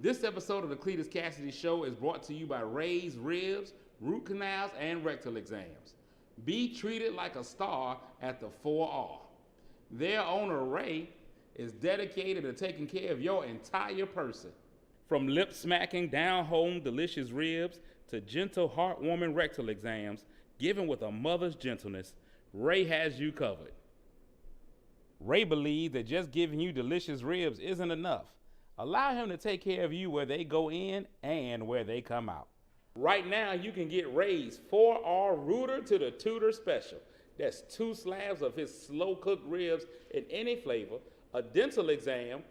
This episode of the Cletus Cassidy Show is brought to you by Raised Ribs, Root Canals, and Rectal Exams. Be treated like a star at the 4R. Their owner, Ray, is dedicated to taking care of your entire person. From lip smacking, down home, delicious ribs to gentle, heartwarming rectal exams given with a mother's gentleness, Ray has you covered. Ray believes that just giving you delicious ribs isn't enough. Allow him to take care of you where they go in and where they come out. Right now, you can get Ray's 4R Rooter to the Tutor Special. That's 2 slabs of his slow cooked ribs in any flavor, a dental exam,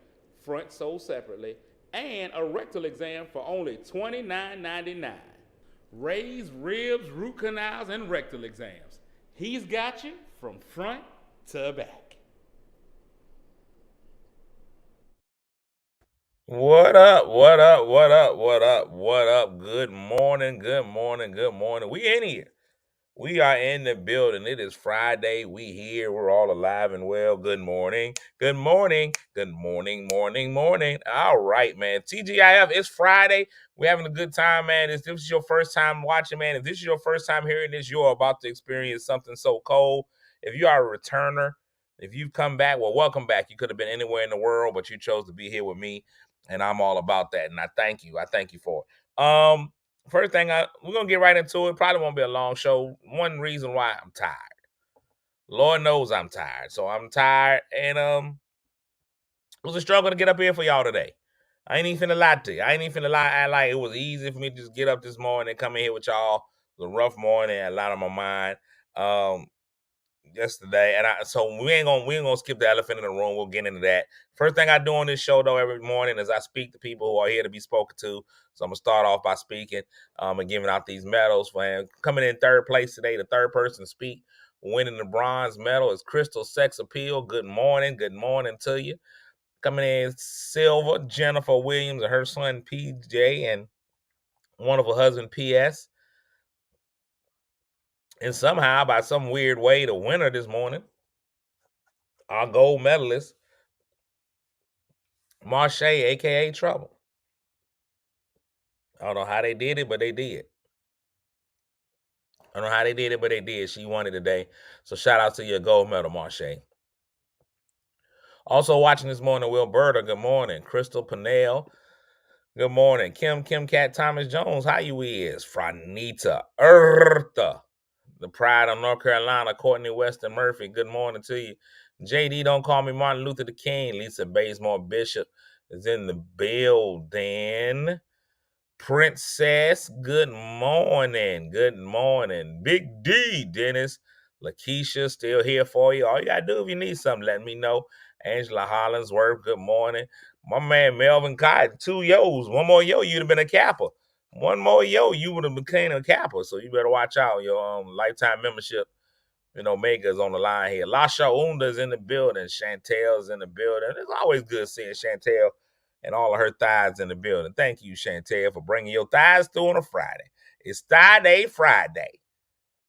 front sold separately, and a rectal exam for only $29.99. Ray's Ribs, Root Canals, and Rectal Exams. He's got you from front to back. What up? What up? What up? What up? What up? Good morning. Good morning. Good morning. We in here. We are in the building. It is Friday. We here. We're all alive and well. Good morning. Good morning. Good morning. Morning. Morning. All right, man. TGIF, it's Friday. We're having a good time, man. If this is your first time watching, man, if this is your first time hearing this, you're about to experience something so cold. If you are a returner, if you've come back, well, welcome back. You could have been anywhere in the world, but you chose to be here with me, and I'm all about that. And I thank you. I thank you for it. First thing, we're going to get right into it. Probably won't be a long show. One reason why I'm tired. Lord knows I'm tired. So I'm tired. And it was a struggle to get up here for y'all today. I ain't even finna lie to you. I ain't even finna lie. I like it was easy for me to just get up this morning and come in here with y'all. It was a rough morning. A lot on my mind. Yesterday, and so we ain't gonna skip the elephant in the room. We'll get into that. First thing I do on this show though every morning is I speak to people who are here to be spoken to. So I'm gonna start off by speaking and giving out these medals for him. Coming in third place today, the third person to speak, winning the bronze medal is Crystal Sex Appeal. Good morning to you. Coming in silver, Jennifer Williams and her son PJ and wonderful husband PS. And somehow, by some weird way, the winner this morning, our gold medalist, Marche, aka Trouble. I don't know how they did it, but they did. I don't know how they did it, but they did. She won it today. So shout out to your gold medal, Marche. Also watching this morning, Wilberta, good morning. Crystal Pinnell, good morning. Kim Cat Thomas Jones, how you is? Franita Eartha, the pride of North Carolina, Courtney Weston Murphy, good morning to you. JD, don't call me Martin Luther the King. Lisa Bazemore Bishop is in the building. Princess, good morning. Good morning. Big D, Dennis. Lakeisha, still here for you. All you got to do if you need something, let me know. Angela Hollingsworth, good morning. My man Melvin Cotton, 2 yo's. One more yo, you'd have been a Kappa. One more yo, you would have became a Kappa. So you better watch out. Your lifetime membership, Mega's on the line here. Lasha Unda's in the building. Chantel's in the building. It's always good seeing Chantel and all of her thighs in the building. Thank you, Chantel, for bringing your thighs through on a Friday. It's Thigh Day Friday.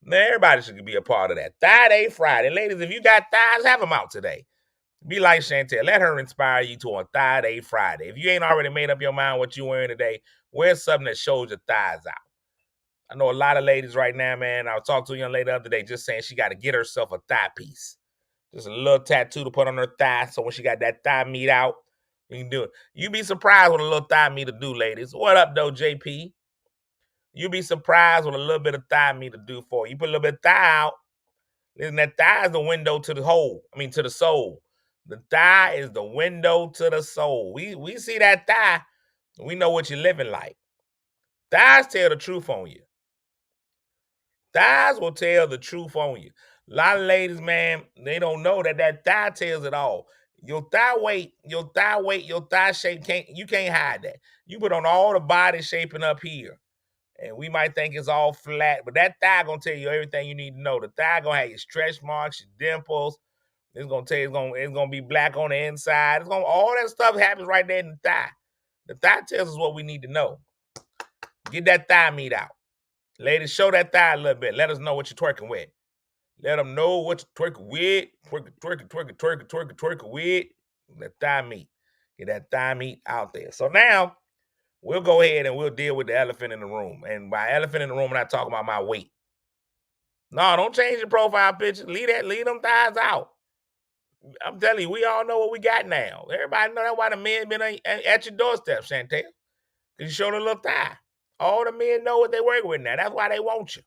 Now, everybody should be a part of that. Thigh Day Friday. Ladies, if you got thighs, have them out today. Be like Chantel. Let her inspire you to a Thigh Day Friday. If you ain't already made up your mind what you're wearing today, wear something that shows your thighs out. I know a lot of ladies right now, man. I was talking to a young lady the other day just saying she got to get herself a thigh piece. Just a little tattoo to put on her thigh so when she got that thigh meat out, you can do it. You be surprised what a little thigh meat to do, ladies. What up, though, JP? You be surprised what a little bit of thigh meat to do for you. You put a little bit of thigh out. Listen, that thigh is the window to to the soul. The thigh is the window to the soul. We see that thigh, we know what you're living like. Thighs tell the truth on you. Thighs will tell the truth on you. A lot of ladies, man, they don't know that thigh tells it all. Your thigh weight, your thigh shape you can't hide that. You put on all the body shaping up here, and we might think it's all flat, but that thigh gonna tell you everything you need to know. The thigh gonna have your stretch marks, your dimples. It's gonna tell you it's gonna be black on the inside. All that stuff happens right there in the thigh. The thigh tells us what we need to know. Get that thigh meat out. Ladies, show that thigh a little bit. Let us know what you're twerking with. Let them know what you're twerking with. Twerking with. That thigh meat. Get that thigh meat out there. So now, we'll go ahead and we'll deal with the elephant in the room. And by elephant in the room, I'm not talking about my weight. No, don't change your profile picture. Leave them thighs out. I'm telling you, we all know what we got now. Everybody know that's why the men been at your doorstep, Chantel. Because you showed a little thigh. All the men know what they work with now. That's why they want you.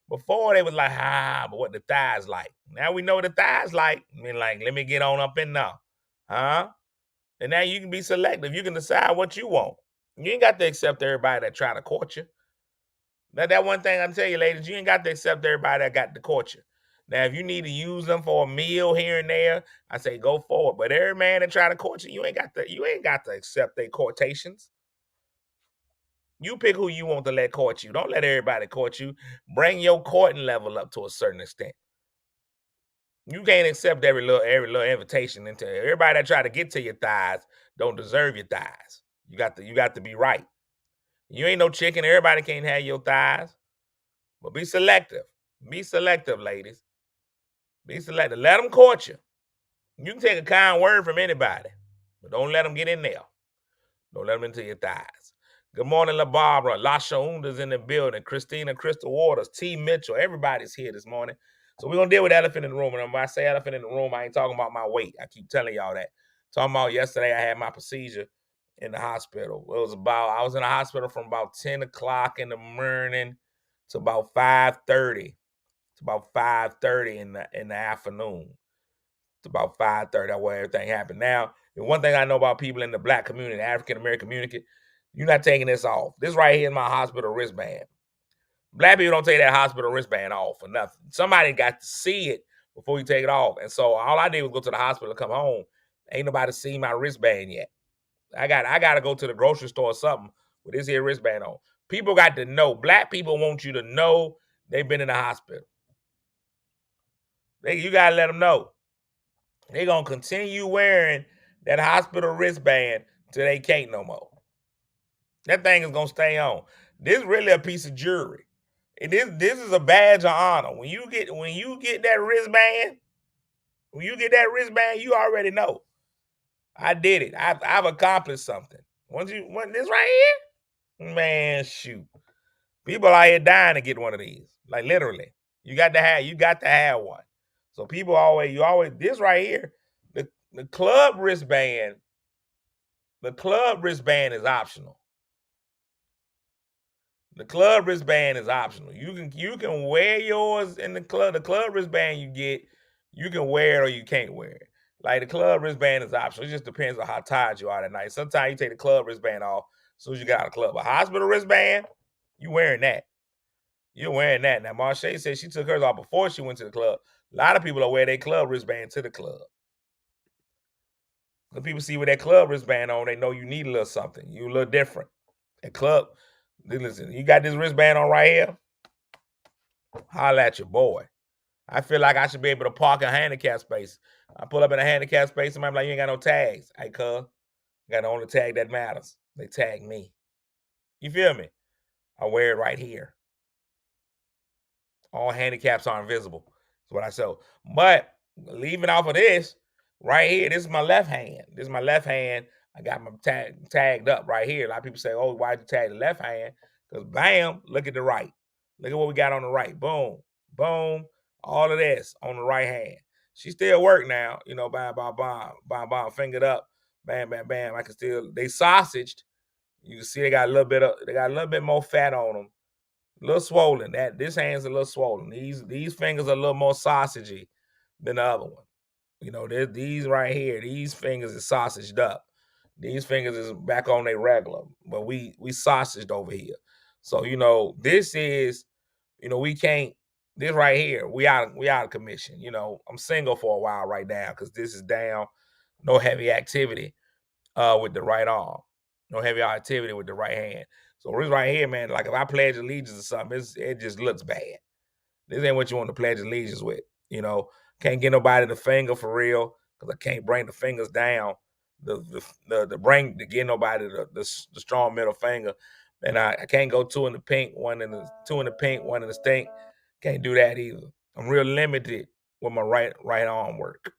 Before they was like, but what the thighs like. Now we know what the thighs like. I mean, like, let me get on up in now. Huh? And now you can be selective. You can decide what you want. You ain't got to accept everybody that try to court you. That one thing I'm telling you, ladies, you ain't got to accept everybody that got to court you. Now, if you need to use them for a meal here and there, I say go forward. But every man that try to court you, you ain't got to accept their courtations. You pick who you want to let court you. Don't let everybody court you. Bring your courting level up to a certain extent. You can't accept every little invitation into everybody that try to get to your thighs don't deserve your thighs. You got to be right. You ain't no chicken. Everybody can't have your thighs. But be selective. Be selective, ladies. Be selective. Let them court you. You can take a kind word from anybody, but don't let them get in there. Don't let them into your thighs. Good morning, La Barbara. Lasha Unda's in the building. Christina, Crystal Waters, T. Mitchell. Everybody's here this morning. So we're going to deal with elephant in the room. And when I say elephant in the room, I ain't talking about my weight. I keep telling y'all that. Talking about yesterday, I had my procedure in the hospital. I was in the hospital from about 10 o'clock in the morning to about 5:30. It's about 5:30 in the afternoon. It's about 5:30. That's where everything happened. Now, the one thing I know about people in the black community, the African American community, you're not taking this off. This right here is my hospital wristband. Black people don't take that hospital wristband off for nothing. Somebody got to see it before you take it off. And so all I did was go to the hospital and come home. Ain't nobody seen my wristband yet. I got to go to the grocery store or something with this here wristband on. People got to know. Black people want you to know they've been in the hospital. You got to let them know. They're going to continue wearing that hospital wristband till they can't no more. That thing is going to stay on. This is really a piece of jewelry. This is a badge of honor. When you get that wristband, you already know. I did it. I've accomplished something. Once this right here, man, shoot. People out here dying to get one of these. Like literally. You got to have one. So people this right here, the club wristband is optional. The club wristband is optional. You can wear yours in the club. The club wristband you get, you can wear it or you can't wear it. Like the club wristband is optional. It just depends on how tired you are that night. Sometimes you take the club wristband off as soon as you get out of the club. A hospital wristband, you wearing that. You're wearing that. Now, Marche said she took hers off before she went to the club. A lot of people are wearing their club wristband to the club. When people see with that club wristband on, they know you need a little something. You a little different. At club, listen, you got this wristband on right here? Holla at your boy. I feel like I should be able to park a handicap space. I pull up in a handicap space, somebody be like, you ain't got no tags. Hey, cuz, I got the only tag that matters. They tag me. You feel me? I wear it right here. All handicaps are invisible. That's what I say. But leaving off of this, right here, this is my left hand. This is my left hand. I got my tagged up right here. A lot of people say, oh, why'd you tag the left hand? Because bam, look at the right. Look at what we got on the right. Boom, boom, all of this on the right hand. She still work now, bam, bam, bam, bam, bam, fingered up, bam, bam, bam. I can still, they sausaged. You can see they got a little bit more fat on them. A little swollen. This hand's a little swollen. These fingers are a little more sausagey than the other one. These right here, these fingers is sausaged up. These fingers is back on their regular, but we sausaged over here. So this is, we can't. This right here, we out of commission. I'm single for a while right now because this is down. No heavy activity with the right arm. No heavy activity with the right hand. So this right here, man, like if I pledge allegiance or something, it just looks bad. This ain't what you want to pledge allegiance with. Can't get nobody the finger for real because I can't bring the fingers down. The bring to get nobody the strong middle finger, and I can't go two in the pink, one in the stink. Can't do that either. I'm real limited with my right arm work.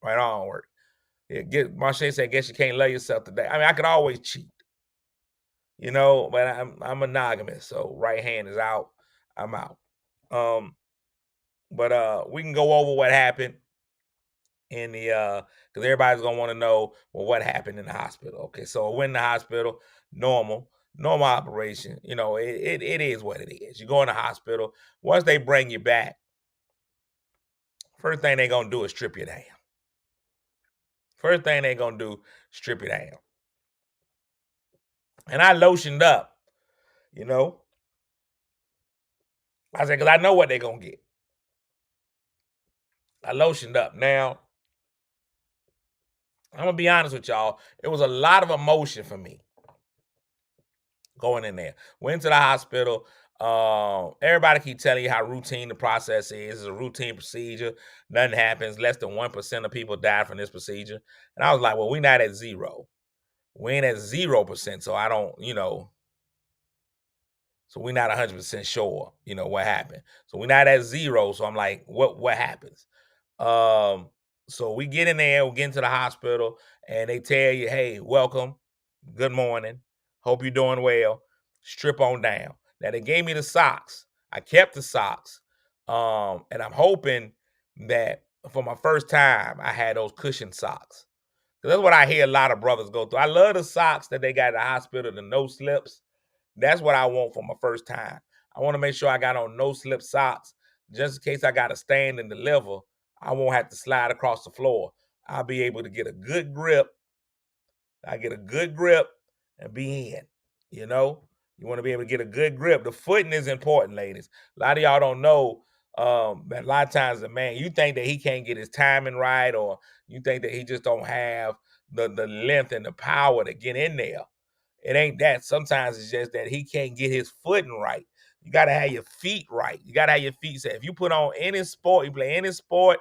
Right arm work. Yeah, Marche said, I guess you can't love yourself today. I mean, I could always cheat. you know, but I'm monogamous, so right hand is out, I'm out. But we can go over what happened in the because everybody's gonna want to know, well, what happened in the hospital. Okay, so I went in the hospital, normal operation. You know, it is what it is. You go in the hospital. Once they bring you back, first thing they gonna do is strip you down. First thing they gonna do, strip you down. And I lotioned up, you know. I said, because I know what they're gonna get. I lotioned up. Now, I'm gonna be honest with y'all. It was a lot of emotion for me going in there. Went to the hospital. Everybody keep telling you how routine the process is. It's a routine procedure. Nothing happens. Less than 1% of people die from this procedure. And I was like, well, we're not at zero. We ain't at 0%. So I don't, you know. So we're not 100% sure, you know, what happened. So we're not at zero. So I'm like, what happens? So we get in there, we get into the hospital, and they tell you, hey, welcome, good morning, hope you're doing well, strip on down. Now they gave me the socks. I kept the socks. And I'm hoping that for my first time, I had those cushion socks. That's what I hear a lot of brothers go through. I love the socks that they got at the hospital, the no slips. That's what I want for my first time. I want to make sure I got on no slip socks just in case I got to stand and deliver. I won't have to slide across the floor. I'll be able to get a good grip. I get a good grip and be in. You know, you want to be able to get a good grip. The footing is important, ladies. A lot of y'all don't know that a lot of times the man, you think that he can't get his timing right, or you think that he just don't have the length and the power to get in there. It ain't that. Sometimes it's just that he can't get his footing right. You got to have your feet right. You got to have your feet set. If you put on any sport, you play any sport,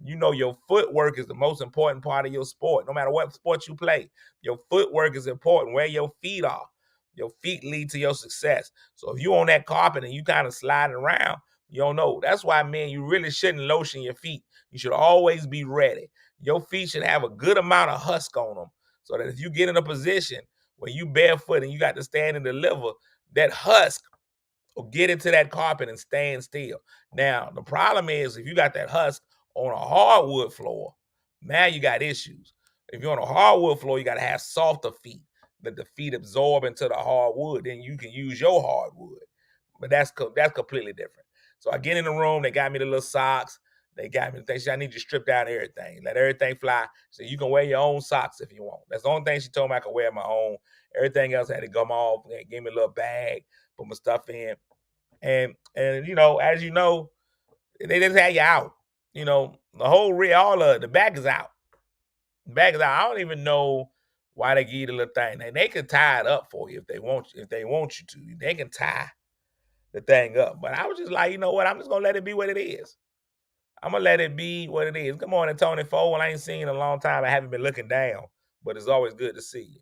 you know your footwork is the most important part of your sport. No matter what sport you play, your footwork is important. Where your feet are. Your feet lead to your success. So if you on that carpet and you kind of sliding around, you don't know. That's why, man, you really shouldn't lotion your feet. You should always be ready. Your feet should have a good amount of husk on them so that if you get in a position when you barefoot and you got to stand and deliver, that husk will get into that carpet and stand still. Now, the problem is if you got that husk on a hardwood floor, now you got issues. If you're on a hardwood floor, you got to have softer feet that the feet absorb into the hardwood. Then you can use your hardwood. But that's completely different. So I get in the room, they got me the little socks. They got me the thing. She said, I need you to strip down everything. Let everything fly. So you can wear your own socks if you want. That's the only thing she told me I could wear my own. Everything else had to come off. They gave me a little bag, put my stuff in. And you know, as you know, they just had you out. You know, the whole all of the back is out. The back is out. I don't even know why they give you the little thing. And they can tie it up for you if they want you to. They can tie the thing up. But I was just like, you know what? I'm just gonna let it be what it is. I'm gonna let it be what it is. Good morning, Tony Fole. I ain't seen you in a long time. I haven't been looking down, but it's always good to see you.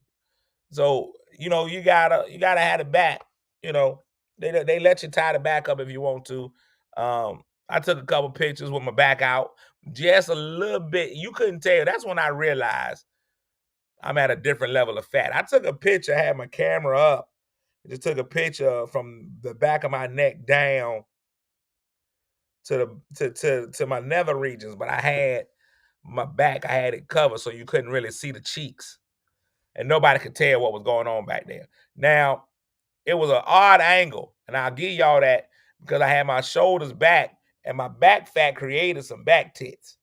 So, you know, you gotta have the back. You know, they let you tie the back up if you want to. I took a couple pictures with my back out, just a little bit. You couldn't tell. That's when I realized I'm at a different level of fat. I took a picture, I had my camera up, just took a picture from the back of my neck down to my nether regions, but I had my back, I had it covered so you couldn't really see the cheeks. And nobody could tell what was going on back there. Now, it was an odd angle, and I'll give y'all that because I had my shoulders back, and my back fat created some back tits.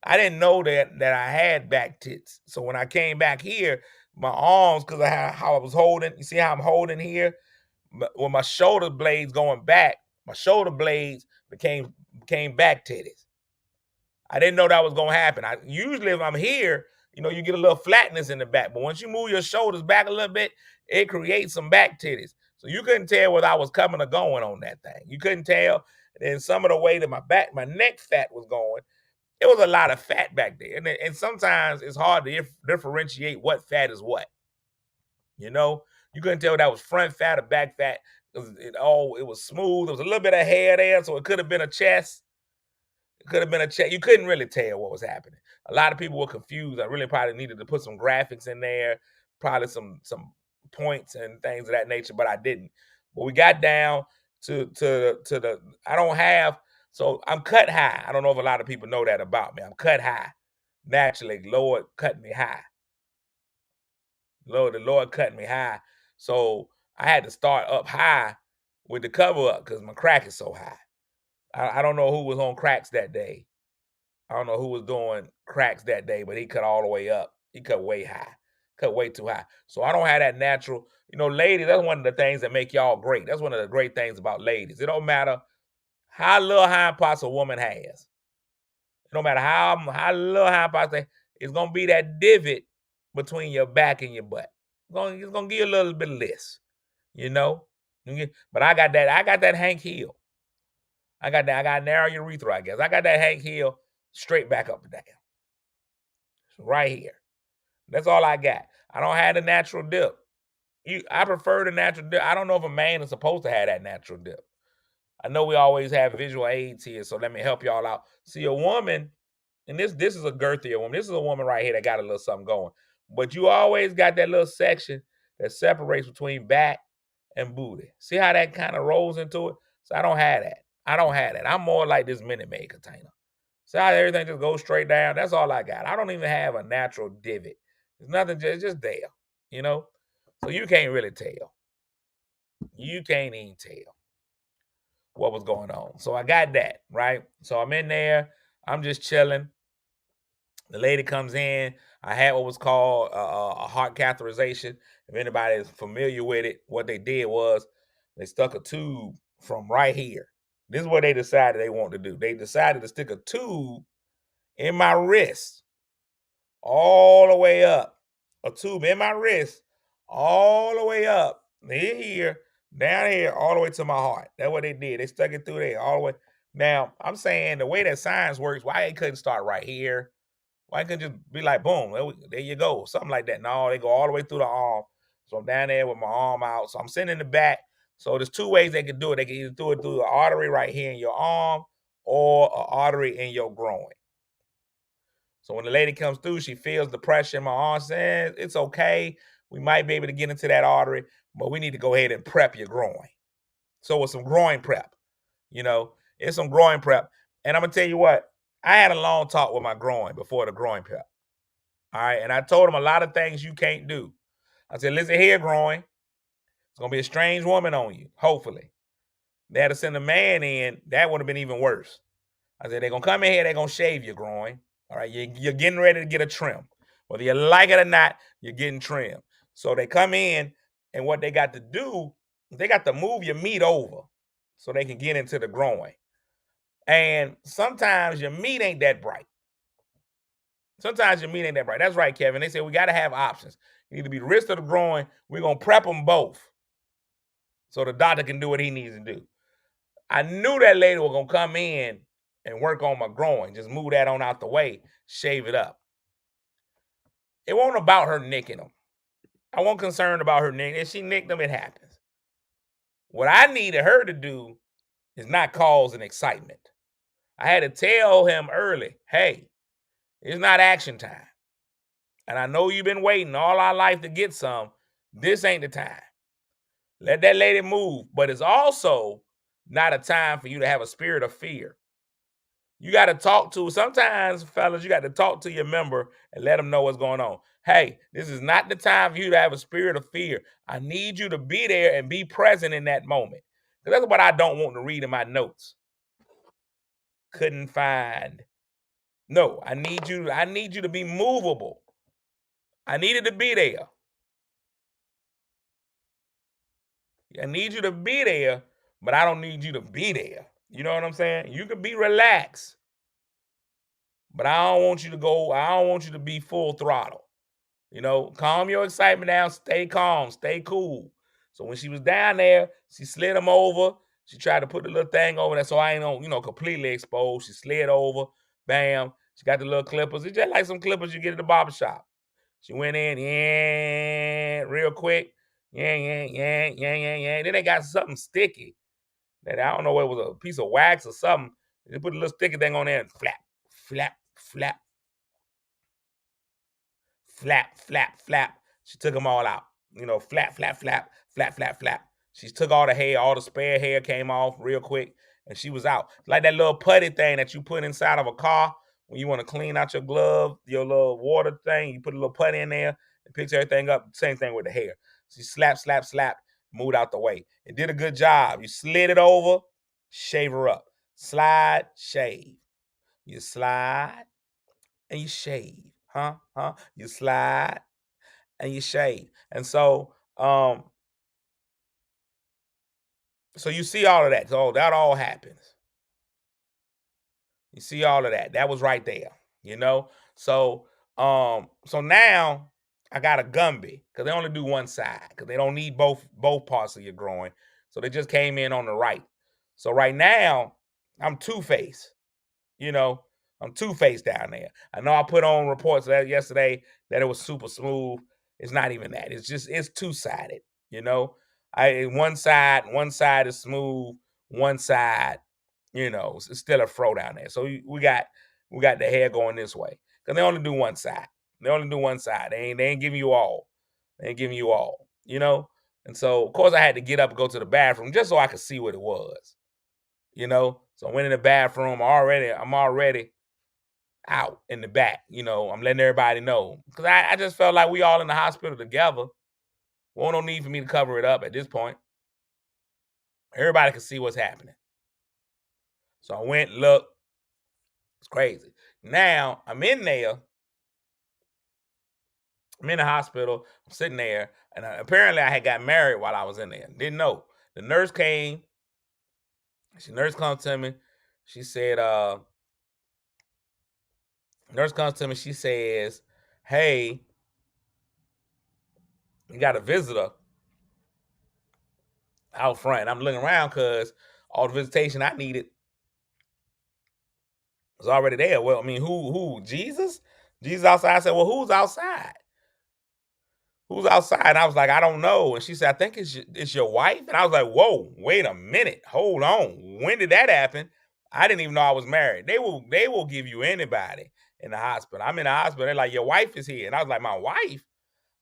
I didn't know that I had back tits. So when I came back here, my arms, because of how I was holding, you see how I'm holding here? With my shoulder blades going back, my shoulder blades became back titties. I didn't know that was gonna happen. Usually if I'm here, you know, you get a little flatness in the back, but once you move your shoulders back a little bit, it creates some back titties. So you couldn't tell whether I was coming or going on that thing. You couldn't tell. And some of the way that my neck fat was going, it was a lot of fat back there. And sometimes it's hard to differentiate what fat is what. You know, you couldn't tell that was front fat or back fat. It was smooth. There was a little bit of hair there, so it could have been a chest. It could have been a chest. You couldn't really tell what was happening. A lot of people were confused. I really probably needed to put some graphics in there, probably some points and things of that nature, but I didn't. But we got down to the I don't have, so I'm cut high. I don't know if a lot of people know that about me. I'm cut high. Naturally, Lord cut me high. The Lord cut me high. So I had to start up high with the cover up because my crack is so high. I don't know who was on cracks that day. I don't know who was doing cracks that day, but he cut all the way up. He cut way high, cut way too high. So I don't have that natural, ladies, that's one of the things that make y'all great. That's one of the great things about ladies. It don't matter how little hind parts a woman has. It don't matter how little hind parts it's gonna be that divot between your back and your butt. It's gonna give you a little bit of this, you know. But I got that Hank Hill. I got narrow urethra, I guess. I got that Hank Hill straight back up and down. Right here. That's all I got. I don't have the natural dip. I prefer the natural dip. I don't know if a man is supposed to have that natural dip. I know we always have visual aids here, so let me help y'all out. See, a woman, and this is a girthier woman. This is a woman right here that got a little something going. But you always got that little section that separates between back and booty. See how that kind of rolls into it? So I don't have that. I'm more like this Minute Maid container. See how everything just goes straight down? That's all I got. I don't even have a natural divot. There's nothing, just there, So you can't really tell. You can't even tell what was going on. So I got that, right? So I'm in there. I'm just chilling. The lady comes in. I had what was called a heart catheterization. If anybody is familiar with it, what they did was they stuck a tube from right here. This is what they decided they wanted to do. They decided to stick a tube in my wrist all the way up. A tube in my wrist all the way up. Here, down here, all the way to my heart. That's what they did. They stuck it through there all the way. Now, I'm saying the way that science works, why it couldn't start right here? Why it couldn't just be like, boom, there you go, something like that? No, they go all the way through the arm. So I'm down there with my arm out. So I'm sitting in the back. So there's two ways they can do it. They can either do it through the artery right here in your arm or an artery in your groin. So when the lady comes through, she feels the pressure in my arm, says, it's okay. We might be able to get into that artery, but we need to go ahead and prep your groin. So it's some groin prep, it's some groin prep. And I'm going to tell you what, I had a long talk with my groin before the groin prep. All right. And I told him a lot of things you can't do. I said, listen here, groin. It's going to be a strange woman on you, hopefully. They had to send a man in. That would have been even worse. I said, they're going to come in here, they're going to shave your groin. All right, you're getting ready to get a trim. Whether you like it or not, you're getting trimmed. So they come in, and what they got to do, they got to move your meat over so they can get into the groin. And sometimes your meat ain't that bright. That's right, Kevin. They say we got to have options. You need to be the wrist or the groin. We're going to prep them both so the doctor can do what he needs to do. I knew that lady was going to come in and work on my groin. Just move that on out the way, shave it up. It wasn't about her nicking them. I wasn't concerned about her nicking. If she nicked them, it happens. What I needed her to do is not cause an excitement. I had to tell him early, hey, it's not action time. And I know you've been waiting all our life to get some. This ain't the time. Let that lady move. But it's also not a time for you to have a spirit of fear. You got to talk to, sometimes, fellas, you got to talk to your member and let them know what's going on. Hey, this is not the time for you to have a spirit of fear. I need you to be there and be present in that moment. Because that's what I don't want to read in my notes. Couldn't find. No, I need you to be movable. I needed to be there. I need you to be there, but I don't need you to be there. You know what I'm saying? You can be relaxed, but I don't want you to be full throttle. Calm your excitement down, stay calm, stay cool. So when she was down there, she slid him over. She tried to put the little thing over there so I ain't completely exposed. She slid over, bam. She got the little clippers. It's just like some clippers you get at the barbershop. She went in, yeah, real quick. Yeah. Then they got something sticky that I don't know whether it was a piece of wax or something. They put a little sticky thing on there and flap, flap, flap. Flap. She took them all out. flap, flap, flap, flap, flap, flap. She took all the hair, all the spare hair came off real quick, and she was out. Like that little putty thing that you put inside of a car when you want to clean out your glove, your little water thing. You put a little putty in there and picks everything up. Same thing with the hair. She slap, slap, slap, moved out the way. It did a good job. You slid it over, shave her up. Slide, shave. You slide and you shave. Huh? You slide and you shave. And so you see all of that. So that all happens. You see all of that. That was right there. So now I got a Gumby because they only do one side because they don't need both parts of your groin. So they just came in on the right. So right now I'm two-faced. I'm two-faced down there. I know I put on reports yesterday that it was super smooth. It's not even that. It's two-sided. One side is smooth, one side, it's still a fro down there. So we got the hair going this way because they only do one side. They ain't giving you all. They ain't giving you all. And so of course I had to get up and go to the bathroom just so I could see what it was. So I went in the bathroom. I'm already out in the back. I'm letting everybody know because I just felt like we all in the hospital together. Well, no need for me to cover it up at this point. Everybody can see what's happening. So I went, look, it's crazy. Now I'm in there. I'm in the hospital. I'm sitting there, and apparently I had got married while I was in there. Didn't know. The nurse came. The nurse comes to me. She said, nurse comes to me. She says, "Hey, you got a visitor out front." I'm looking around because all the visitation I needed was already there. Well, I mean, who? Jesus? Jesus outside. I said, "Well, who's outside? Who's outside?" And I was like, "I don't know." And she said, "I think it's your wife." And I was like, "Whoa, wait a minute. Hold on. When did that happen?" I didn't even know I was married. They will give you anybody in the hospital. I'm in the hospital. They're like, "Your wife is here." And I was like, "My wife?"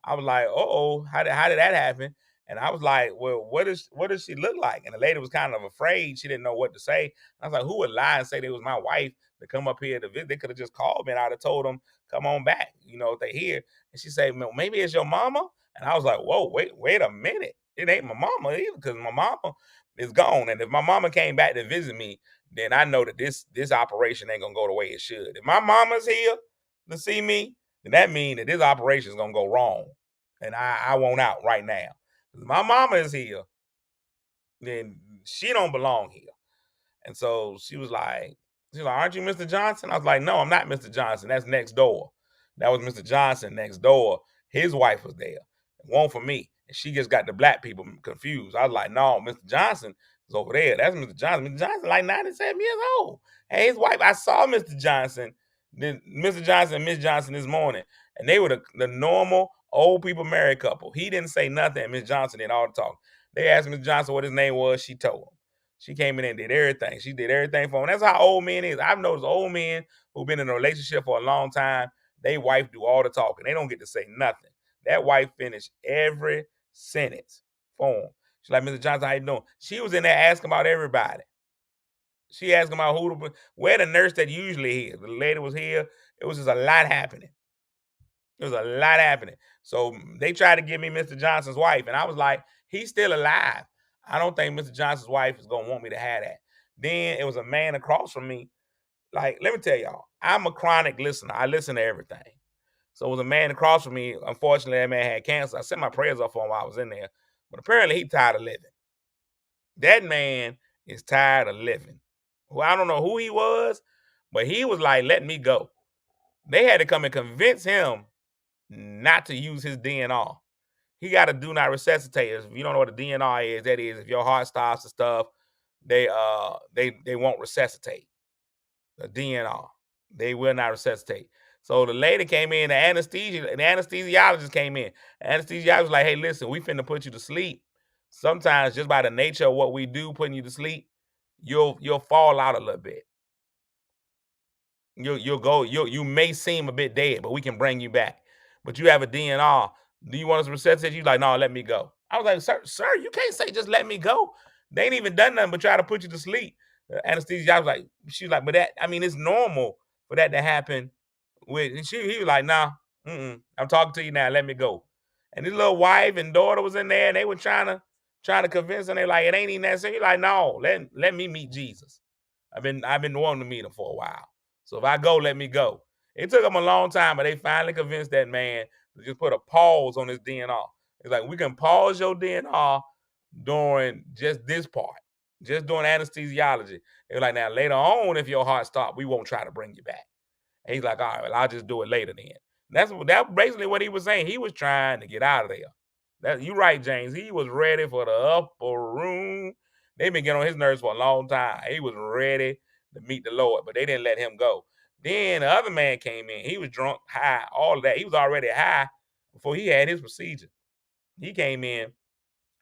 I was like, "Uh-oh, how did that happen?" And I was like, "Well, what does she look like?" And the lady was kind of afraid. She didn't know what to say. I was like, "Who would lie and say it was my wife to come up here to visit? They could have just called me and I'd have told them, come on back, if they're here." And she said, "Well, maybe it's your mama." And I was like, "Whoa, wait a minute. It ain't my mama either because my mama is gone. And if my mama came back to visit me, then I know that this operation ain't gonna go the way it should. If my mama's here to see me, then that means that this operation is gonna go wrong. And I want out right now. If my mama is here, then she don't belong here." And so she was like, "Aren't you Mr. Johnson?" I was like, "No, I'm not Mr. Johnson. That's next door. That was Mr. Johnson next door. His wife was there. One for me." And she just got the black people confused. I was like, "No, Mr. Johnson is over there. That's Mr. Johnson. Mr. Johnson like 97 years old. Hey, his wife, I saw Mr. Johnson, Mr. Johnson and Miss Johnson this morning. And they were the normal old people married couple. He didn't say nothing. Miss Johnson did all the talking. They asked Miss Johnson what his name was. She told him. She came in and did everything. She did everything for him. That's how old men is. I've noticed old men who've been in a relationship for a long time, they wife do all the talking. They don't get to say nothing. That wife finished every sentence for him. She's like, "Mr. Johnson, how you doing?" She was in there asking about everybody. She asked about where the nurse that usually is. The lady was here. It was just a lot happening. There was a lot happening. So they tried to give me Mr. Johnson's wife, and I was like, "He's still alive. I don't think Mr. Johnson's wife is gonna want me to have that." Then it was a man across from me. Like, let me tell y'all, I'm a chronic listener. I listen to everything. So it was a man across from me. Unfortunately, that man had cancer. I sent my prayers up for him while I was in there. But apparently he tired of living. That man is tired of living. Well, I don't know who he was, but he was like, "Let me go." They had to come and convince him not to use his DNR. He got to do not resuscitate. If you don't know what a DNR is, that is if your heart stops and stuff, they won't resuscitate. The DNR. They will not resuscitate. So the lady came in, the anesthesiologist came in. The anesthesiologist was like, "Hey, listen, we finna put you to sleep. Sometimes just by the nature of what we do, putting you to sleep, you'll fall out a little bit. You may seem a bit dead, but we can bring you back. But you have a DNR. Do you want us to resuscitate you? Like, no, let me go. I was like, sir, you can't say just let me go. They ain't even done nothing but try to put you to sleep. The anesthesia, I was like, she's like, but that, I mean, it's normal for that to happen. He was like, nah, I'm talking to you now. Let me go. And his little wife and daughter was in there, and they were trying to convince him. They like, it ain't even necessary. He's like, no, let me meet Jesus. I've been wanting to meet him for a while. So if I go, let me go. It took them a long time, but they finally convinced that man to just put a pause on his DNR. It's like, we can pause your DNR during just this part, just during anesthesiology. They were like, now later on, if your heart stops, we won't try to bring you back. And he's like, all right, well, I'll just do it later then. That's basically what he was saying. He was trying to get out of there. You right, James. He was ready for the upper room. They've been getting on his nerves for a long time. He was ready to meet the Lord, but they didn't let him go. Then the other man came in. He was drunk, high, all of that. He was already high before he had his procedure. He came in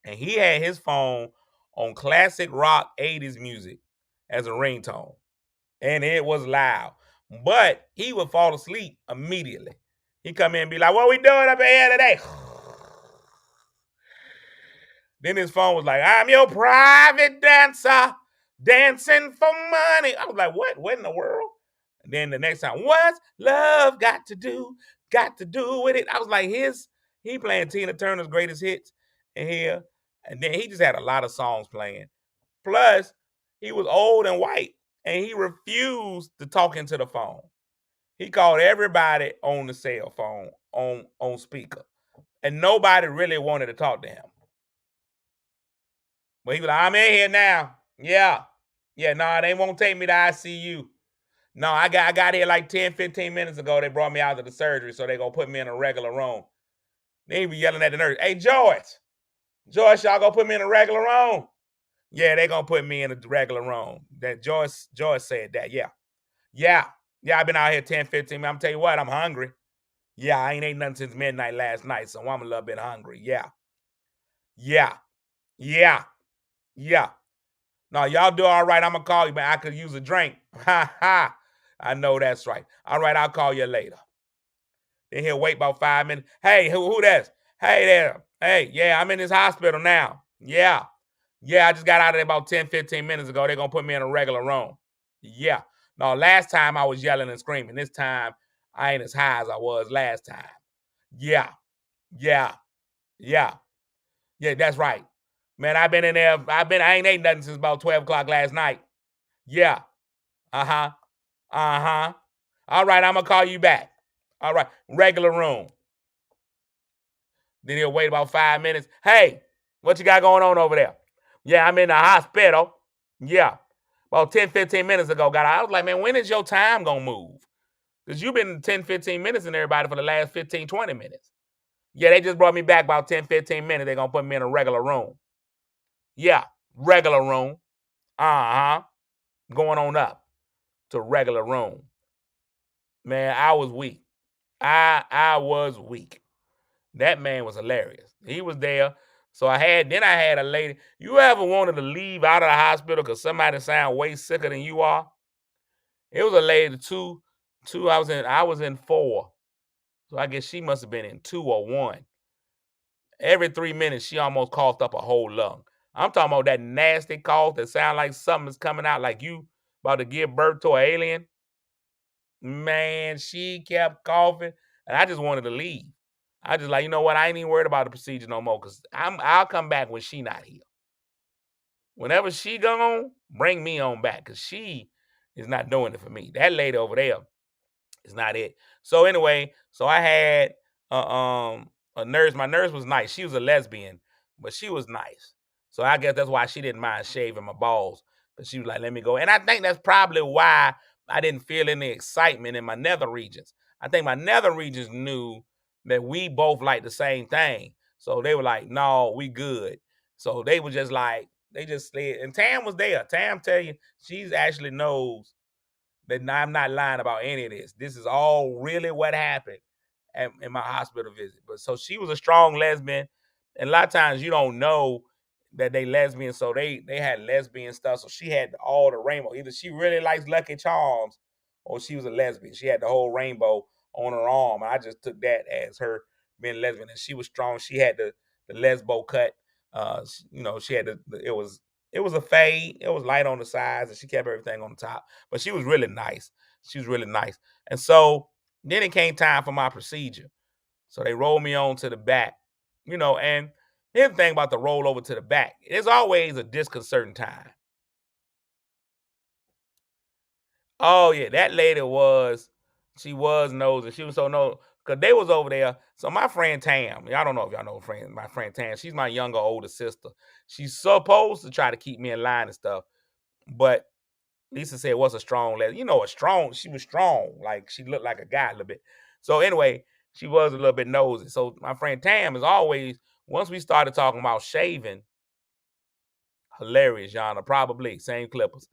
and he had his phone on classic rock 80s music as a ringtone. And it was loud. But he would fall asleep immediately. He'd come in and be like, what we doing up here today? Then his phone was like, I'm your private dancer, dancing for money. I was like, what? What in the world? And then the next time, what's love got to do with it? I was like, he playing Tina Turner's greatest hits in here. And then he just had a lot of songs playing. Plus, he was old and white, and he refused to talk into the phone. He called everybody on the cell phone on speaker, and nobody really wanted to talk to him. But he was like, I'm in here now. Yeah. No, they won't take me to ICU. No, I got here like 10, 15 minutes ago. They brought me out of the surgery, so they gonna put me in a regular room. They be yelling at the nurse, hey, Joyce, y'all gonna put me in a regular room? Yeah, they gonna put me in a regular room. That Joyce said that, yeah, I've been out here 10, 15 minutes. I'm tell you what, I'm hungry. Yeah, I ain't ate nothing since midnight last night, so I'm a little bit hungry. Yeah. No, y'all do all right. I'm gonna call you, but I could use a drink. Ha ha. I know that's right. All right, I'll call you later. Then he'll wait about 5 minutes. Hey, who that's? Hey there. Hey, yeah, I'm in this hospital now. Yeah, I just got out of there about 10, 15 minutes ago. They're gonna put me in a regular room. Yeah. No, last time I was yelling and screaming. This time I ain't as high as I was last time. Yeah, that's right. Man, I've been in there. I ain't ate nothing since about 12 o'clock last night. Yeah. Uh-huh. All right, I'm gonna call you back. All right, regular room. Then he'll wait about 5 minutes. Hey, what you got going on over there? Yeah, I'm in the hospital. Yeah. About 10, 15 minutes ago, I was like, man, when is your time gonna move? Because you've been 10, 15 minutes in everybody for the last 15, 20 minutes. Yeah, they just brought me back about 10, 15 minutes. They're gonna put me in a regular room. Yeah, regular room. Uh-huh. Going on up to regular room. Man, I was weak. I was weak. That man was hilarious. He was there. So I had a lady. You ever wanted to leave out of the hospital because somebody sound way sicker than you are? It was a lady, two. I was in 4. So I guess she must have been in 2 or 1. Every 3 minutes, she almost coughed up a whole lung. I'm talking about that nasty cough that sound like something's coming out like you about to give birth to an alien. Man, she kept coughing, and I just wanted to leave. I just like, you know what? I ain't even worried about the procedure no more because I'll come back when she not here. Whenever she gone, bring me on back because she is not doing it for me. That lady over there is not it. So anyway, so I had a nurse. My nurse was nice. She was a lesbian, but she was nice. So I guess that's why she didn't mind shaving my balls. But she was like, let me go. And I think that's probably why I didn't feel any excitement in my nether regions. I think my nether regions knew that we both liked the same thing. So they were like, no, we good. So they were just like, they just slid. And Tam was there. Tam tell you, she actually knows that I'm not lying about any of this. This is all really what happened in my hospital visit. But so she was a strong lesbian. And a lot of times you don't know that they lesbian. So they had lesbian stuff. So she had all the rainbow. Either she really likes Lucky Charms or she was a lesbian. She had the whole rainbow on her arm. I just took that as her being lesbian, and she was strong. She had the lesbo cut. She had it was a fade. It was light on the sides, and she kept everything on the top. But she was really nice. She was really nice. And so then it came time for my procedure. So they rolled me on to the back, and here's the thing about the roll over to the back. There's always a disconcerting time. Oh yeah, that lady she was nosy. She was so nosy because they was over there. So my friend Tam, I don't know if y'all know my friend Tam. She's my younger, older sister. She's supposed to try to keep me in line and stuff, but Lisa said, "What's a strong lady?" She was strong. Like she looked like a guy a little bit. So anyway, she was a little bit nosy. So my friend Tam is always, once we started talking about shaving, hilarious, Yana, probably same clippers.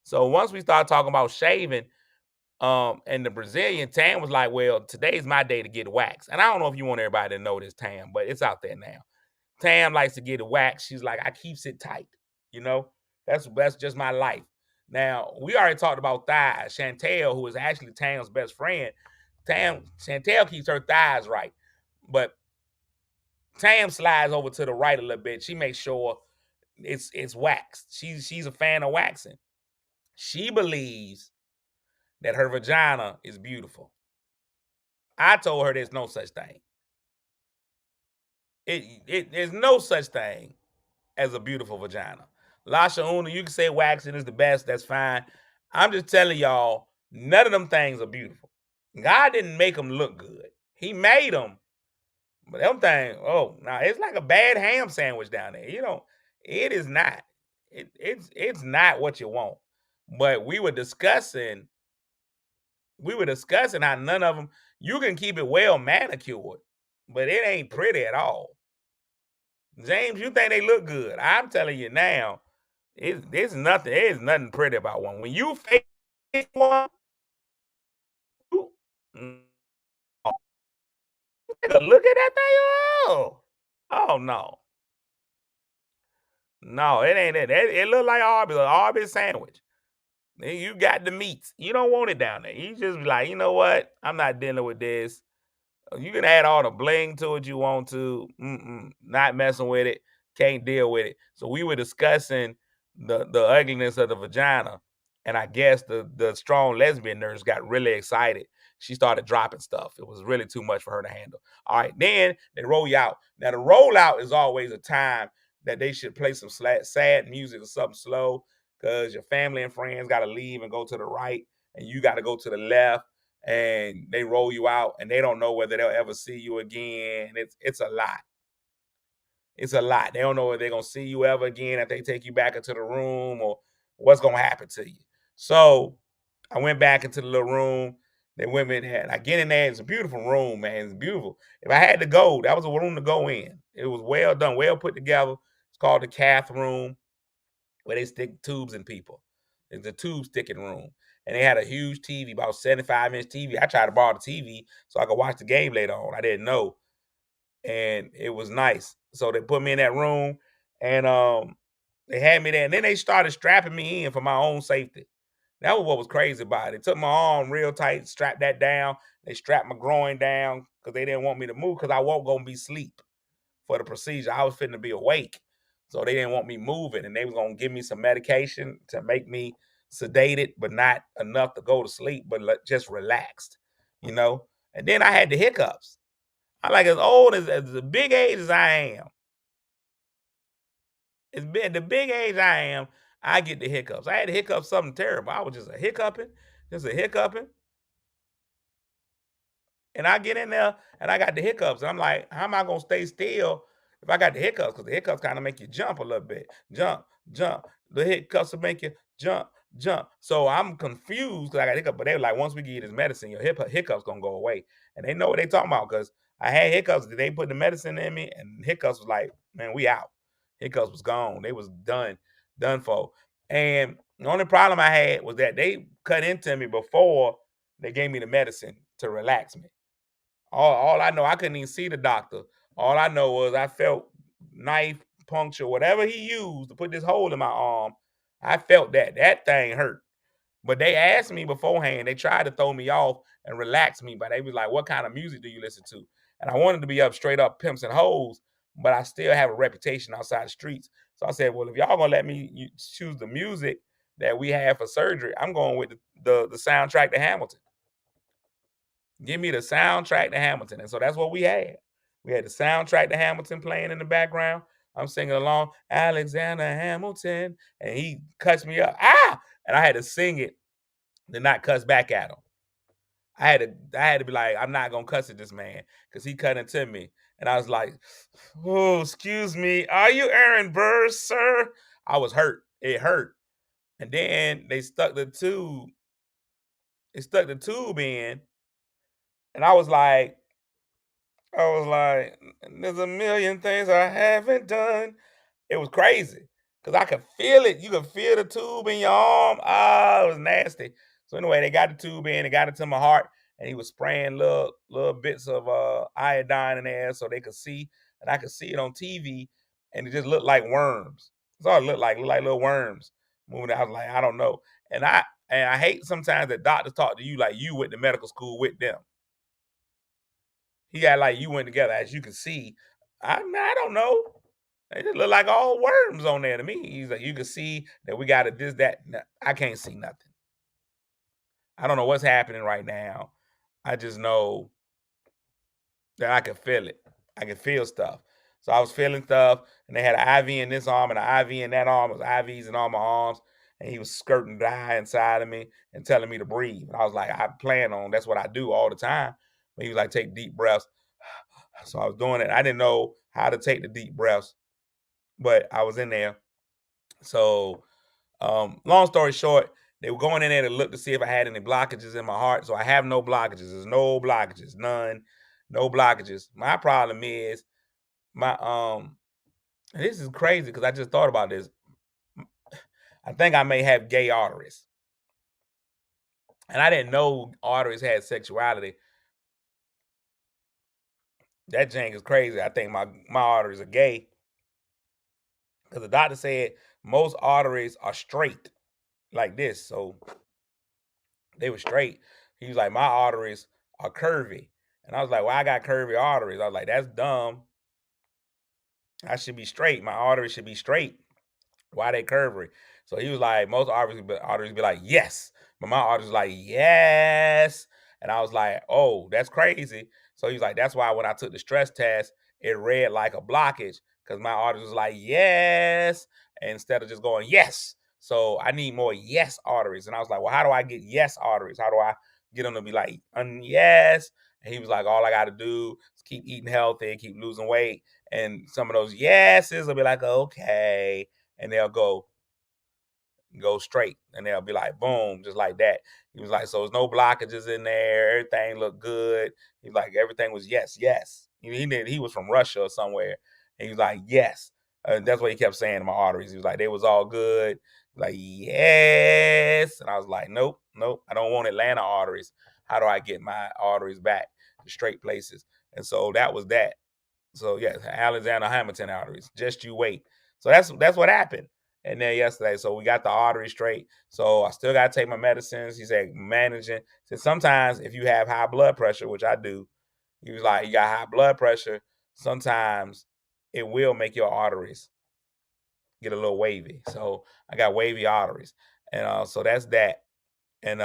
So once we started talking about shaving, and the Brazilian, Tam was like, "Well, today's my day to get waxed." And I don't know if you want everybody to know this, Tam, but it's out there now. Tam likes to get it waxed. She's like, "I keeps it tight." You know, that's just my life. Now we already talked about thighs. Chantel, who is actually Tam's best friend, Chantel keeps her thighs right, but Tam slides over to the right a little bit. She makes sure it's waxed. She's a fan of waxing. She believes that her vagina is beautiful. I told her there's no such thing. There's no such thing as a beautiful vagina. Lasha Una, you can say waxing is the best. That's fine. I'm just telling y'all, none of them things are beautiful. God didn't make them look good. He made them, but them things, it's like a bad ham sandwich down there. It is not. It's not what you want. But we were discussing how none of them, you can keep it well manicured, but it ain't pretty at all. James, you think they look good? I'm telling you now, it's nothing. There's nothing pretty about one. When you face one, you, look at that thing. Oh no, no, it ain't it. It look like Arby's sandwich. You got the meats. You don't want it down there. You just be like, you know what? I'm not dealing with this. You can add all the bling to it you want to. Not messing with it. Can't deal with it. So we were discussing the ugliness of the vagina, and I guess the strong lesbian nurse got really excited. She started dropping stuff. It was really too much for her to handle. All right, then they roll you out. Now the rollout is always a time that they should play some sad music or something slow, because your family and friends got to leave and go to the right, and you got to go to the left, and they roll you out, and they don't know whether they'll ever see you again. It's a lot. It's a lot. They don't know if they're gonna see you ever again, if they take you back into the room, or what's gonna happen to you. So I went back into the little room. The women had, I get in there. It's a beautiful room, man. It's beautiful. If I had to go, that was a room to go in. It was well done, well put together. It's called the cath room, where they stick tubes in people. It's a tube sticking room. And they had a huge TV, about 75-inch TV. I tried to borrow the TV so I could watch the game later on. I didn't know. And it was nice. So they put me in that room, and they had me there. And then they started strapping me in for my own safety. That was what was crazy about it. They took my arm real tight, strapped that down. They strapped my groin down because they didn't want me to move, because I wasn't going to be asleep for the procedure. I was fitting to be awake. So they didn't want me moving, and they was going to give me some medication to make me sedated, but not enough to go to sleep, but just relaxed, And then I had the hiccups. I'm like, as old as the big age as I am, it's been the big age I am, I get the hiccups. I had the hiccups, something terrible. I was just a hiccuping, and I get in there and I got the hiccups. And I'm like, how am I gonna stay still if I got the hiccups? Because the hiccups kind of make you jump a little bit. Jump, jump. The hiccups will make you jump, jump. So I'm confused because I got hiccups. But they were like, once we give you this medicine, your hiccups gonna go away. And they know what they talking about, because I had hiccups. They put the medicine in me, and hiccups was like, man, we out. Hiccups was gone. They was done for. And the only problem I had was that they cut into me before they gave me the medicine to relax me. All I know, I couldn't even see the doctor. All I know was I felt knife, puncture, whatever he used to put this hole in my arm. I felt that thing hurt. But they asked me beforehand. They tried to throw me off and relax me, but they was like, "What kind of music do you listen to?" And I wanted to be up straight up pimps and hoes, but I still have a reputation outside the streets. So I said, well, if y'all gonna let me choose the music that we have for surgery, I'm going with the soundtrack to Hamilton. Give me the soundtrack to Hamilton. And so that's what we had. We had the soundtrack to Hamilton playing in the background. I'm singing along, Alexander Hamilton, and he cuts me up. Ah! And I had to sing it, then not cuss back at him. I had to be like, I'm not gonna cuss at this man because he cut into me. And I was like, oh, excuse me. Are you Aaron Burr, sir? I was hurt. It hurt. And then they stuck the tube. They stuck the tube in. And I was like, there's a million things I haven't done. It was crazy because I could feel it. You could feel the tube in your arm. Ah, it was nasty. So anyway, they got the tube in, they got it to my heart, and he was spraying little bits of iodine in there so they could see, and I could see it on TV, and it just looked like worms. That's all it looked like little worms moving. I was like, I don't know, and I hate sometimes that doctors talk to you like you went to medical school with them. He got like you went together, as you can see. I don't know. They just look like all worms on there to me. He's like, you can see that we got it, this, that. No, I can't see nothing. I don't know what's happening right now. I just know that I can feel it. I can feel stuff. So I was feeling stuff, and they had an IV in this arm and an IV in that arm. It was IVs in all my arms, and he was skirting dry inside of me and telling me to breathe. And I was like, I plan on, that's what I do all the time. But he was like, take deep breaths. So I was doing it. I didn't know how to take the deep breaths, but I was in there. So long story short, they were going in there to look to see if I had any blockages in my heart. So I have no blockages. There's no blockages, none, no blockages. My problem is this is crazy because I just thought about this. I think I may have gay arteries. And I didn't know arteries had sexuality. That jank is crazy. I think my arteries are gay. Because the doctor said most arteries are straight like this. So they were straight. He was like, my arteries are curvy. And I was like, well, I got curvy arteries. I was like, that's dumb. I should be straight. My arteries should be straight. Why they curvy? So he was like, most arteries be like, yes. But my arteries like, yes. And I was like, oh, that's crazy. So he was like, that's why when I took the stress test, it read like a blockage because my arteries was like, yes, instead of just going, yes. So I need more yes arteries. And I was like, well, how do I get yes arteries? How do I get them to be like, yes? And he was like, all I got to do is keep eating healthy, keep losing weight. And some of those yeses will be like, okay. And they'll go straight, and they'll be like, boom, just like that. He was like, so there's no blockages in there. Everything looked good. He was like, everything was yes, yes. He was from Russia or somewhere. And he was like, yes. That's what he kept saying to my arteries. He was like, they was all good. Like, yes. And I was like, nope, I don't want Atlanta arteries. How do I get my arteries back to straight places? And so that was that. So yeah, Alexander Hamilton arteries. Just you wait. So that's what happened. And then yesterday, so we got the artery straight. So I still got to take my medicines. He said managing. So sometimes if you have high blood pressure, which I do, he was like, you got high blood pressure. Sometimes it will make your arteries get a little wavy. So I got wavy arteries, and so that's that. And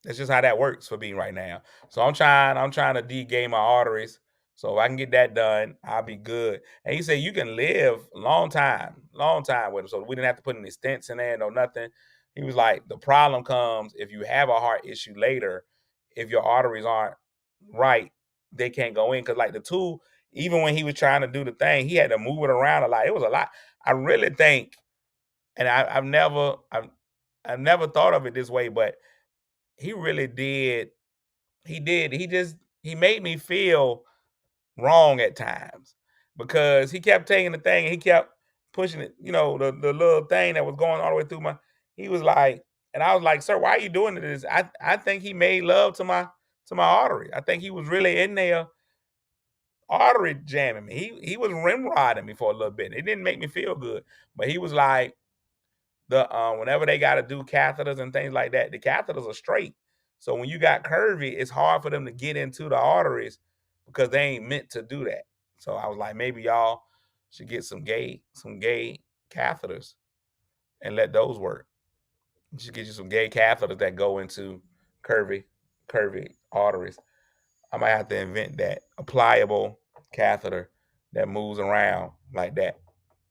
that's just how that works for me right now. So I'm trying to de-gay my arteries. So if I can get that done, I'll be good. And he said you can live a long time with him. So we didn't have to put any stents in there, no nothing. He was like, the problem comes if you have a heart issue later, if your arteries aren't right, they can't go in. Cause like the tool, even when he was trying to do the thing, he had to move it around a lot. It was a lot. I really think, and I've never thought of it this way, but he really did. He made me feel wrong at times because he kept taking the thing and he kept pushing it, the little thing that was going all the way through he was like, and I was like, sir, why are you doing this? I think he made love to my artery. I think he was really in there artery jamming me. He was rimrodding me for a little bit. It didn't make me feel good, but he was like, whenever they got to do catheters and things like that, the catheters are straight. So when you got curvy, it's hard for them to get into the arteries because they ain't meant to do that. So I was like, maybe y'all should get some gay catheters and let those work. You should get you some gay catheters that go into curvy arteries. I might have to invent that, a pliable catheter that moves around like that.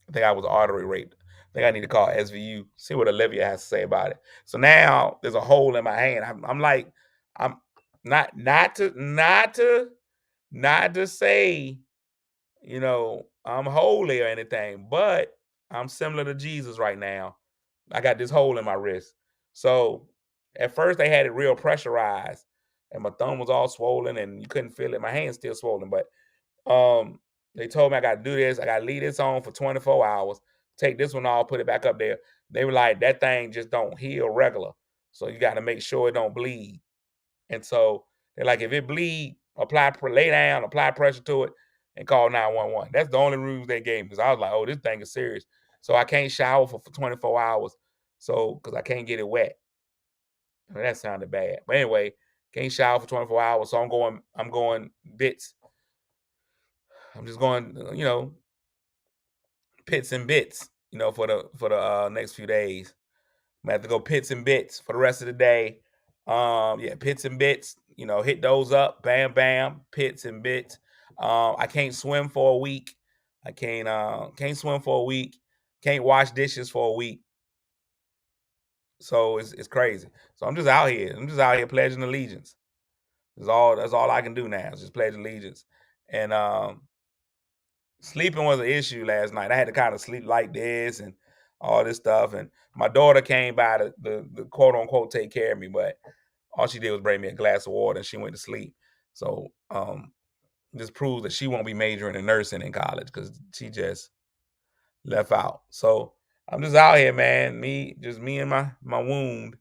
I think I was artery raped. I think I need to call SVU, see what Olivia has to say about it. So now there's a hole in my hand. I'm like, I'm not to say, I'm holy or anything, but I'm similar to Jesus right now. I got this hole in my wrist. So at first they had it real pressurized and my thumb was all swollen and you couldn't feel it. My hand's still swollen, but they told me I got to do this. I got to leave this on for 24 hours. Take this one off, put it back up there. They were like, that thing just don't heal regular. So you got to make sure it don't bleed. And so they're like, if it bleed, lay down, apply pressure to it, and call 911. That's the only rules they gave me. Because I was like, oh, this thing is serious. So I can't shower for 24 hours. So because I can't get it wet. That sounded bad. But anyway, can't shower for 24 hours. So I'm going bits. I'm just going, pits and bits, for the next few days. I'm gonna have to go pits and bits for the rest of the day. Yeah, pits and bits, hit those up, bam, bam, pits and bits. I can't swim for a week. I can't swim for a week. Can't wash dishes for a week. So it's crazy. So I'm just out here. I'm just out here pledging allegiance. That's all I can do now. Is just pledge allegiance. And sleeping was an issue last night. I had to kind of sleep like this and all this stuff. And my daughter came by to the quote unquote take care of me, but all she did was bring me a glass of water and she went to sleep. So this proves that she won't be majoring in nursing in college because she just left out. So I'm just out here, man. Me and my wound.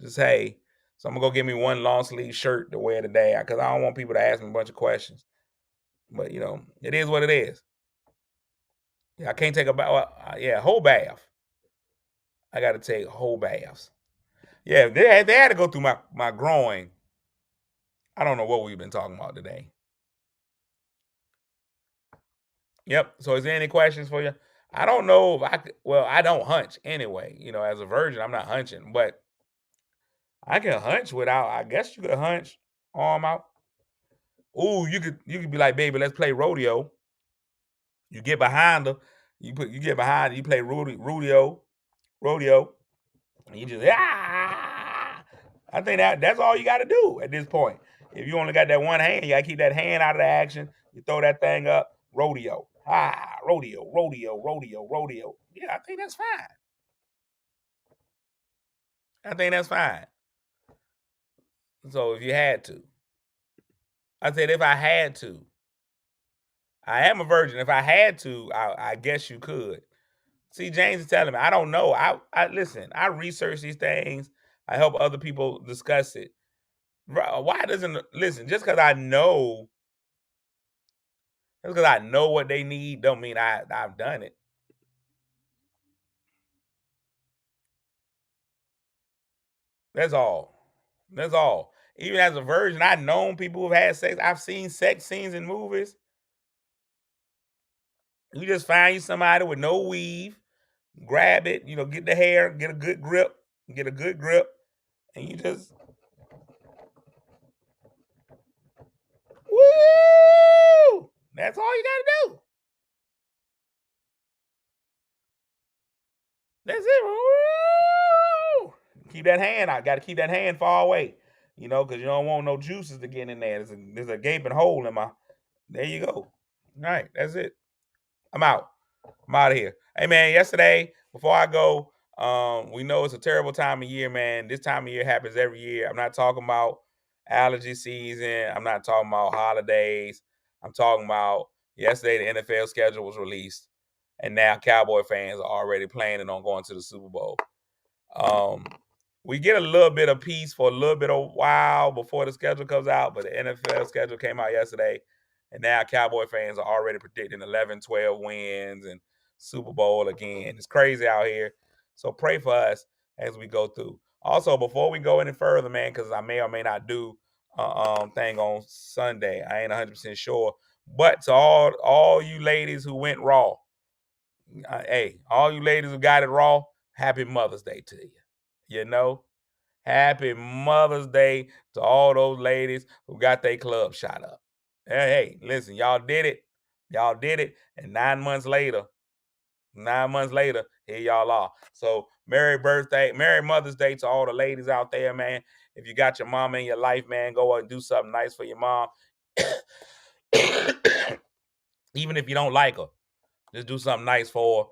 Just hey. So I'm gonna go get me one long sleeve shirt to wear today because I don't want people to ask me a bunch of questions. But it is what it is. Yeah, I can't take a bath. Whole bath. I got to take whole baths. Yeah, they had to go through my groin. I don't know what we've been talking about today. Yep. So is there any questions for you? I don't know if I could. Well, I don't hunch anyway. As a virgin, I'm not hunching, but I can hunch without. I guess you could hunch arm out. Ooh, you could be like, baby, let's play rodeo. You get behind her. You get behind her. You play rodeo. And you just I think that's all you got to do at this point. If you only got that one hand, you got to keep that hand out of the action. You throw that thing up, rodeo. Rodeo. Yeah, I think that's fine. So if you had to, I said if I had to, I am a virgin. If I had to, I guess you could. See, James is telling me, I don't know. I listen. I research these things. I help other people discuss it. Why doesn't listen? Just because I know what they need, don't mean I've done it. That's all. Even as a virgin, I've known people who've had sex. I've seen sex scenes in movies. You just find you somebody with no weave, grab it, get the hair, get a good grip, and you just woo! That's all you gotta do. That's it. Woo! Keep that hand out. Got to keep that hand far away, because you don't want no juices to get in there. There's a gaping hole in my. There you go. All right, that's it. I'm out. I'm out of here. Hey man, yesterday before I go, we know it's a terrible time of year, man. This time of year happens every year. I'm not talking about allergy season. I'm not talking about holidays. I'm talking about yesterday the NFL schedule was released, and now Cowboy fans are already planning on going to the Super Bowl. We get a little bit of peace for a little bit of while before the schedule comes out, but the NFL schedule came out yesterday, and now Cowboy fans are already predicting 11, 12 wins and Super Bowl again. It's crazy out here. So pray for us as we go through. Also, before we go any further, man, because I may or may not do thing on Sunday. I ain't 100% sure. But to all you ladies who went raw, hey, all you ladies who got it raw, happy Mother's Day to you. You know, happy Mother's Day to all those ladies who got their club shot up. Hey, listen, y'all did it. Y'all did it. And 9 months later, here y'all are. So Merry Mother's Day to all the ladies out there, man. If you got your mom in your life, man, go out and do something nice for your mom. Even if you don't like her, just do something nice for her.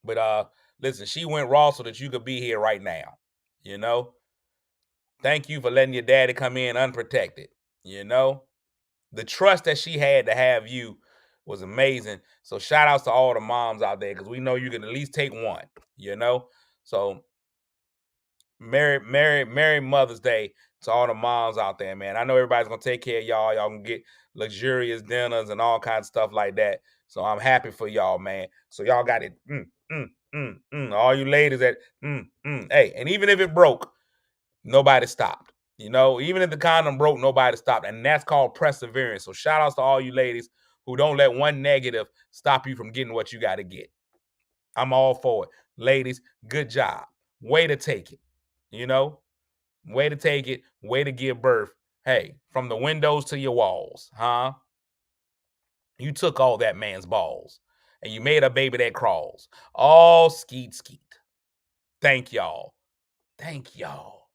But listen, she went raw so that you could be here right now. You know? Thank you for letting your daddy come in unprotected. You know? The trust that she had to have you was amazing. So shout outs to all the moms out there, because we know you can at least take one, you know? So Merry Mother's Day to all the moms out there, man. I know everybody's gonna take care of y'all. Y'all can get luxurious dinners and all kinds of stuff like that. So I'm happy for y'all, man. So y'all got it. All you ladies that hey, and even if it broke, nobody stopped. You know, even if the condom broke, nobody stopped. And that's called perseverance. So shout outs to all you ladies who don't let one negative stop you from getting what you got to get. I'm all for it. Ladies, good job. Way to take it. You know, way to take it. Way to give birth. Hey, from the windows to your walls, huh? You took all that man's balls and you made a baby that crawls. All skeet. Thank y'all. Thank y'all.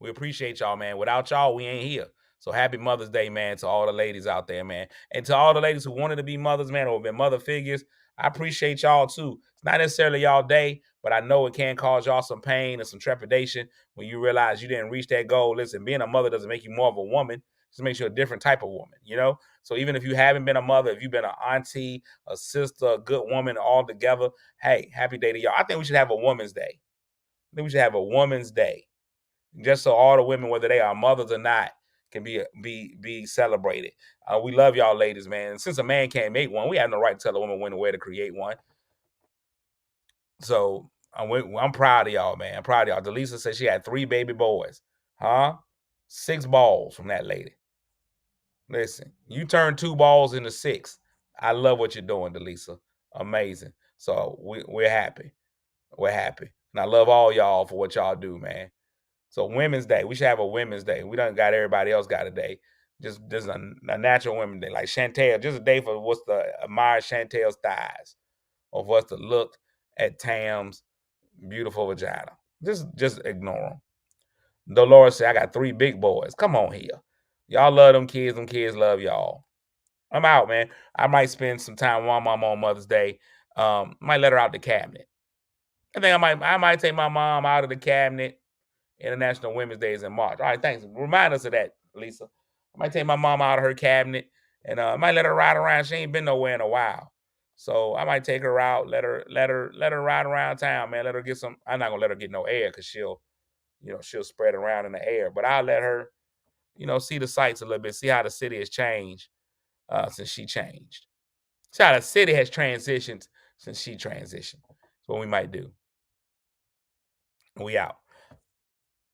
We appreciate y'all, man. Without y'all, we ain't here. So happy Mother's Day, man, to all the ladies out there, man. And to all the ladies who wanted to be mothers, man, or been mother figures, I appreciate y'all too. It's not necessarily y'all day, but I know it can cause y'all some pain and some trepidation when you realize you didn't reach that goal. Listen, being a mother doesn't make you more of a woman. It just makes you a different type of woman, you know? So even if you haven't been a mother, if you've been an auntie, a sister, a good woman, all together, hey, happy day to y'all. I think we should have a woman's day. I think we should have a woman's day, just so all the women, whether they are mothers or not, can be celebrated. We love y'all ladies, man. And since a man can't make one, we have no right to tell a woman when and where to create one. So I'm proud of y'all, man. I'm proud of y'all. Delisa said she had 3 baby boys. Huh? 6 balls from that lady. Listen, you turned 2 balls into 6. I love what you're doing, Delisa. Amazing. So we're happy. We're happy. And I love all y'all for what y'all do, man. So Women's Day, we should have a Women's Day. We done got everybody else got a day. Just a natural Women's Day. Like Chantel, just a day for what's to admire Chantel's thighs, or for us to look at Tam's beautiful vagina. Just ignore them. Dolores said, I got 3 big boys. Come on here. Y'all love them kids love y'all. I'm out, man. I might spend some time with my mom on Mother's Day. Might let her out the cabinet. I think I might take my mom out of the cabinet. International Women's Day is in March. All right, thanks. Remind us of that, Lisa. I might take my mom out of her cabinet and I might let her ride around. She ain't been nowhere in a while. So I might take her out, let her ride around town, man. Let her get some. I'm not gonna let her get no air because she'll spread around in the air. But I'll let her, see the sights a little bit, see how the city has changed since she changed. See how the city has transitioned since she transitioned. That's what we might do. We out.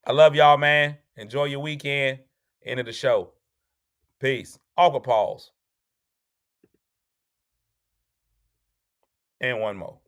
I love y'all, man. Enjoy your weekend. End of the show. Peace. Awkward pause. And one more.